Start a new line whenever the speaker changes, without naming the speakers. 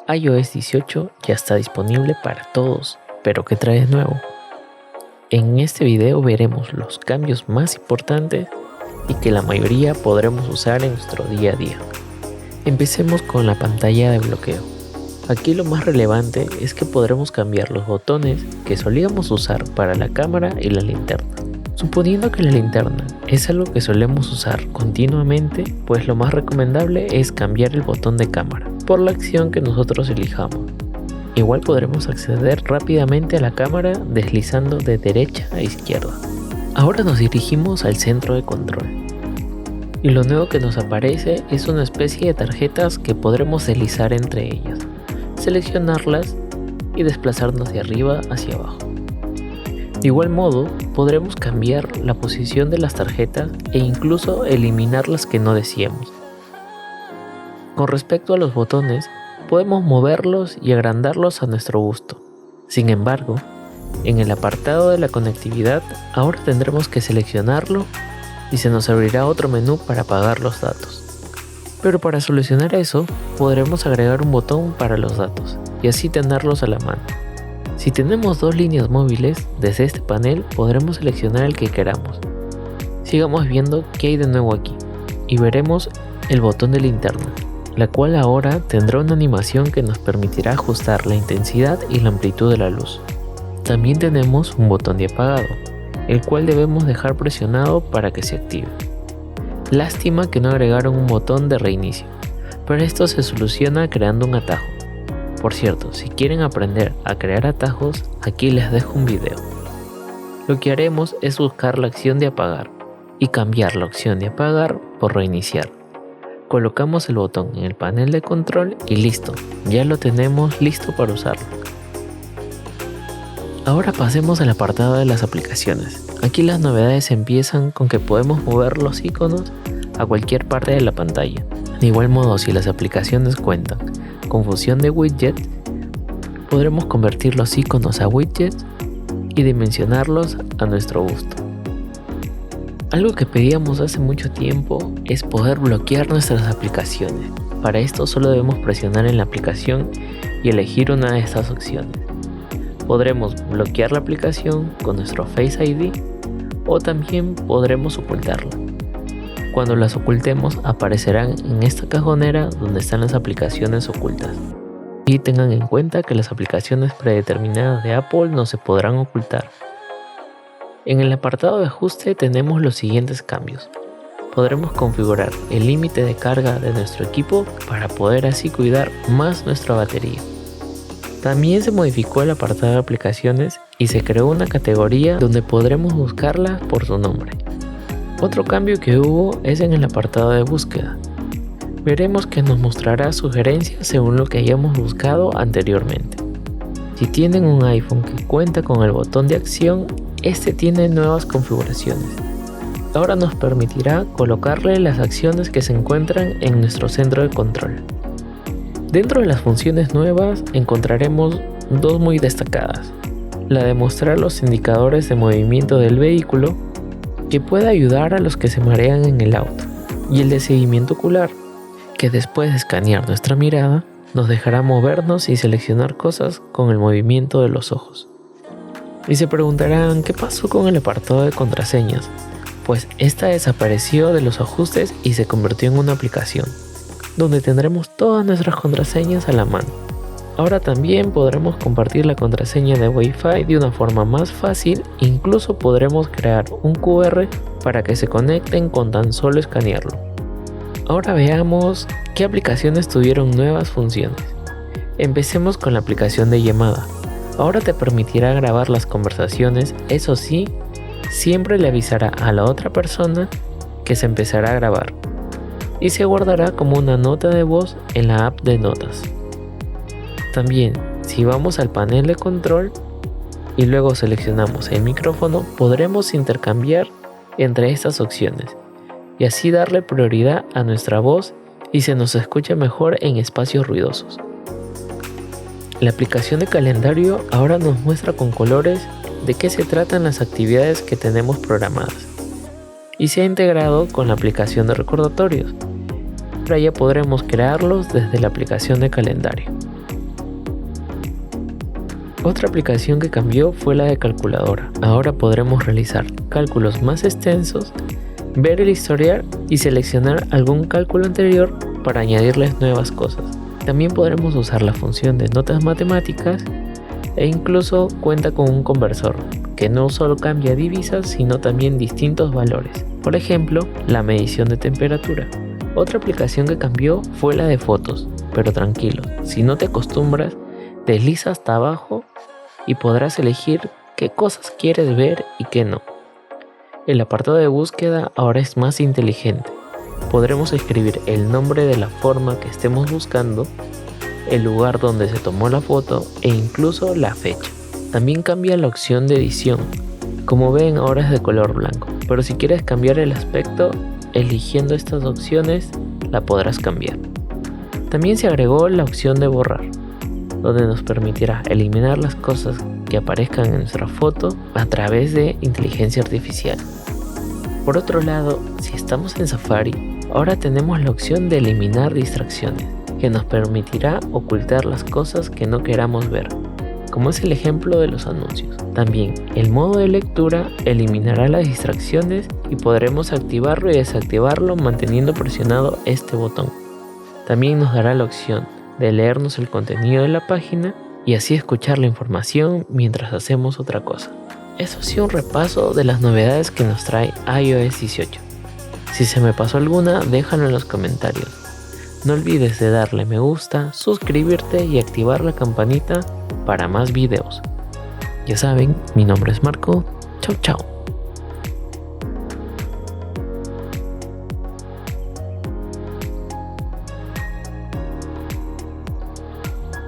iOS 18 ya está disponible para todos, pero ¿qué trae de nuevo? En este video veremos los cambios más importantes y que la mayoría podremos usar en nuestro día a día. Empecemos con la pantalla de bloqueo. Aquí lo más relevante es que podremos cambiar los botones que solíamos usar para la cámara y la linterna. Suponiendo que la linterna es algo que solemos usar continuamente, pues lo más recomendable es cambiar el botón de cámara por la acción que nosotros elijamos. Igual podremos acceder rápidamente a la cámara deslizando de derecha a izquierda. Ahora nos dirigimos al centro de control. Y lo nuevo que nos aparece es una especie de tarjetas que podremos deslizar entre ellas, seleccionarlas y desplazarnos de arriba hacia abajo. De igual modo, podremos cambiar la posición de las tarjetas e incluso eliminar las que no deseamos. Con respecto a los botones, podemos moverlos y agrandarlos a nuestro gusto. Sin embargo, en el apartado de la conectividad, ahora tendremos que seleccionarlo y se nos abrirá otro menú para apagar los datos. Pero para solucionar eso, podremos agregar un botón para los datos y así tenerlos a la mano. Si tenemos dos líneas móviles, desde este panel podremos seleccionar el que queramos. Sigamos viendo qué hay de nuevo aquí y veremos el botón de linterna, la cual ahora tendrá una animación que nos permitirá ajustar la intensidad y la amplitud de la luz. También tenemos un botón de apagado, el cual debemos dejar presionado para que se active. Lástima que no agregaron un botón de reinicio, pero esto se soluciona creando un atajo. Por cierto, si quieren aprender a crear atajos, aquí les dejo un video. Lo que haremos es buscar la acción de apagar y cambiar la opción de apagar por reiniciar. Colocamos el botón en el panel de control y listo, ya lo tenemos listo para usarlo. Ahora pasemos al apartado de las aplicaciones. Aquí las novedades empiezan con que podemos mover los iconos a cualquier parte de la pantalla. De igual modo, si las aplicaciones cuentan con función de widget, podremos convertir los iconos a widgets y dimensionarlos a nuestro gusto. Algo que pedíamos hace mucho tiempo es poder bloquear nuestras aplicaciones. Para esto solo debemos presionar en la aplicación y elegir una de estas opciones. Podremos bloquear la aplicación con nuestro Face ID o también podremos ocultarla. Cuando las ocultemos aparecerán en esta cajonera donde están las aplicaciones ocultas. Y tengan en cuenta que las aplicaciones predeterminadas de Apple no se podrán ocultar. En el apartado de ajuste tenemos los siguientes cambios. Podremos configurar el límite de carga de nuestro equipo para poder así cuidar más nuestra batería. También se modificó el apartado de aplicaciones y se creó una categoría donde podremos buscarla por su nombre. Otro cambio que hubo es en el apartado de búsqueda. Veremos que nos mostrará sugerencias según lo que hayamos buscado anteriormente. Si tienen un iPhone que cuenta con el botón de acción, este tiene nuevas configuraciones. Ahora nos permitirá colocarle las acciones que se encuentran en nuestro centro de control. Dentro de las funciones nuevas encontraremos dos muy destacadas. La de mostrar los indicadores de movimiento del vehículo, que puede ayudar a los que se marean en el auto, y el de seguimiento ocular, que después de escanear nuestra mirada, nos dejará movernos y seleccionar cosas con el movimiento de los ojos. Y se preguntarán, ¿qué pasó con el apartado de contraseñas? Pues esta desapareció de los ajustes y se convirtió en una aplicación, donde tendremos todas nuestras contraseñas a la mano. Ahora también podremos compartir la contraseña de Wi-Fi de una forma más fácil, incluso podremos crear un QR para que se conecten con tan solo escanearlo. Ahora veamos qué aplicaciones tuvieron nuevas funciones. Empecemos con la aplicación de llamada. Ahora te permitirá grabar las conversaciones, eso sí, siempre le avisará a la otra persona que se empezará a grabar y se guardará como una nota de voz en la app de notas. También, si vamos al panel de control y luego seleccionamos el micrófono, podremos intercambiar entre estas opciones y así darle prioridad a nuestra voz y se nos escucha mejor en espacios ruidosos. La aplicación de calendario ahora nos muestra con colores de qué se tratan las actividades que tenemos programadas y se ha integrado con la aplicación de recordatorios. Ahora ya podremos crearlos desde la aplicación de calendario. Otra aplicación que cambió fue la de calculadora. Ahora podremos realizar cálculos más extensos, ver el historial y seleccionar algún cálculo anterior para añadirles nuevas cosas. También podremos usar la función de notas matemáticas e incluso cuenta con un conversor que no solo cambia divisas sino también distintos valores. Por ejemplo, la medición de temperatura. Otra aplicación que cambió fue la de fotos, pero tranquilo, si no te acostumbras, desliza hasta abajo y podrás elegir qué cosas quieres ver y qué no. El apartado de búsqueda ahora es más inteligente. Podremos escribir el nombre de la forma que estemos buscando, el lugar donde se tomó la foto e incluso la fecha. También cambia la opción de edición. Como ven, ahora es de color blanco, pero si quieres cambiar el aspecto, eligiendo estas opciones la podrás cambiar. También se agregó la opción de borrar, donde nos permitirá eliminar las cosas que aparezcan en nuestra foto a través de inteligencia artificial. Por otro lado, si estamos en Safari, ahora tenemos la opción de eliminar distracciones, que nos permitirá ocultar las cosas que no queramos ver, como es el ejemplo de los anuncios. También el modo de lectura eliminará las distracciones y podremos activarlo y desactivarlo manteniendo presionado este botón. También nos dará la opción de leernos el contenido de la página y así escuchar la información mientras hacemos otra cosa. Eso ha sido un repaso de las novedades que nos trae iOS 18. Si se me pasó alguna, déjalo en los comentarios. No olvides de darle me gusta, suscribirte y activar la campanita para más videos. Ya saben, mi nombre es Marco. Chau chau.